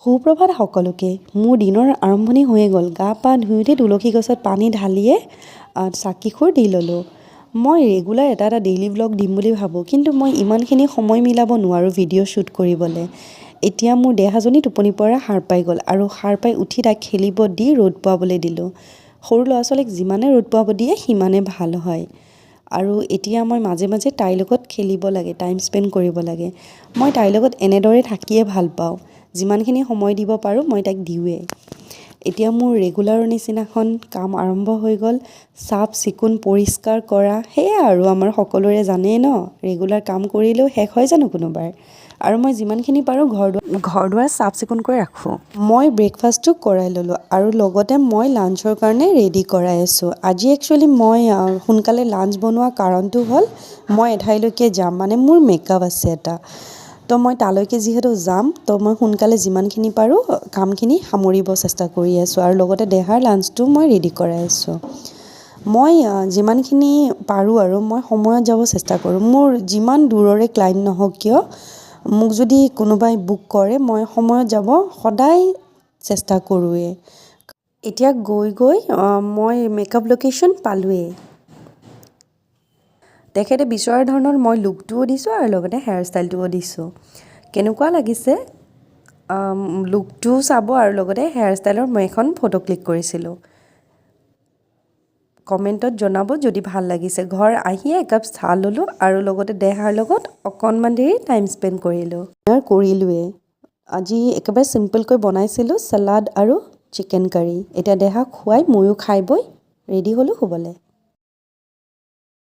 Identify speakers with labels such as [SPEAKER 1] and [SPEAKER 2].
[SPEAKER 1] সুপ্ৰভাত সকলোকে। মোৰ দিনৰ আৰম্ভণি হৈয়ে গ'ল। গা পা ধুই তুলসী গছত পানী ঢালিয়ে চাকিখোৰ দি ল'লোঁ। মই ৰেগুলাৰ এটা ডেইলি ব্লগ দিম বুলি ভাবোঁ, কিন্তু মই ইমানখিনি সময় মিলাব নোৱাৰোঁ ভিডিঅ' শ্বুট কৰিবলৈ। এতিয়া মোৰ দেহাজনী টোপনিৰ পৰা সাৰ পাই গ'ল আৰু সাৰ পাই উঠি তাইক খেলিব দি ৰ'দ পোৱাবলৈ দিলোঁ। সৰু ল'ৰা ছোৱালীক যিমানে ৰ'দ পোৱাব দিয়ে সিমানে ভাল হয়। আৰু এতিয়া মই মাজে মাজে তাইৰ লগত খেলিব লাগে, টাইম স্পেণ্ড কৰিব লাগে। মই তাইৰ লগত এনেদৰে থাকিয়ে ভাল পাওঁ। যিমানখিনি সময় দিব পাৰোঁ মই তাইক দিওঁৱেই। এতিয়া মোৰ ৰেগুলাৰৰ নিচিনাখন কাম আৰম্ভ হৈ গ'ল। চাফ চিকুণ পৰিষ্কাৰ কৰা, সেয়াই আৰু আমাৰ সকলোৰে জানেই ন, ৰেগুলাৰ কাম কৰিলেও শেষ হয় জানো কোনোবাৰ। আৰু মই যিমানখিনি পাৰোঁ ঘৰ দুৱাৰ চাফ চিকুণকৈ ৰাখোঁ। মই ব্ৰেকফাষ্টটো কৰাই ল'লোঁ আৰু লগতে মই লাঞ্চৰ কাৰণে ৰেডি কৰাই আছোঁ। আজি একচুৱেলি মই সোনকালে লাঞ্চ বনোৱা কাৰণটো হ'ল মই এঠাইলৈকে যাম, মানে মোৰ মেকআপ আছে এটা। তো মই তালৈকে যিহেতু যাম, তো মই সোনকালে যিমানখিনি পাৰোঁ কামখিনি সামৰিব চেষ্টা কৰি আছোঁ আৰু লগতে দেহাৰ লাঞ্চটো মই ৰেডি কৰাই আছোঁ। মই যিমানখিনি পাৰোঁ আৰু মই সময়ত যাব চেষ্টা কৰোঁ। মোৰ যিমান দূৰৰে ক্লাইণ্ট নহওক কিয়, মোক যদি কোনোবাই বুক কৰে মই সময়ত যাব সদায় চেষ্টা কৰোঁৱেই। এতিয়া গৈ মই মেকআপ লোকেশ্যন পালোৱেই। তেখেতে বিচৰা ধৰণৰ মই লুকটোও দিছোঁ আৰু লগতে হেয়াৰ ষ্টাইলটোও দিছোঁ। কেনেকুৱা লাগিছে লুকটোও চাব আৰু লগতে হেয়াৰ ষ্টাইলৰ মই এখন ফটো ক্লিক কৰিছিলোঁ। কমেণ্টত জনাব যদি ভাল লাগিছে। ঘৰ আহিয়ে একাপ চাহ ল'লোঁ আৰু লগতে দেহাৰ লগত অকণমান দেৰি টাইম স্পেণ্ড কৰিলোঁ। কৰিলোঁৱেই। আজি একেবাৰে চিম্পলকৈ বনাইছিলোঁ চালাড আৰু চিকেন কাৰী। এতিয়া দেহাক খুৱাই ময়ো খাই বৈ ৰেডি হ'লোঁ শুবলৈ।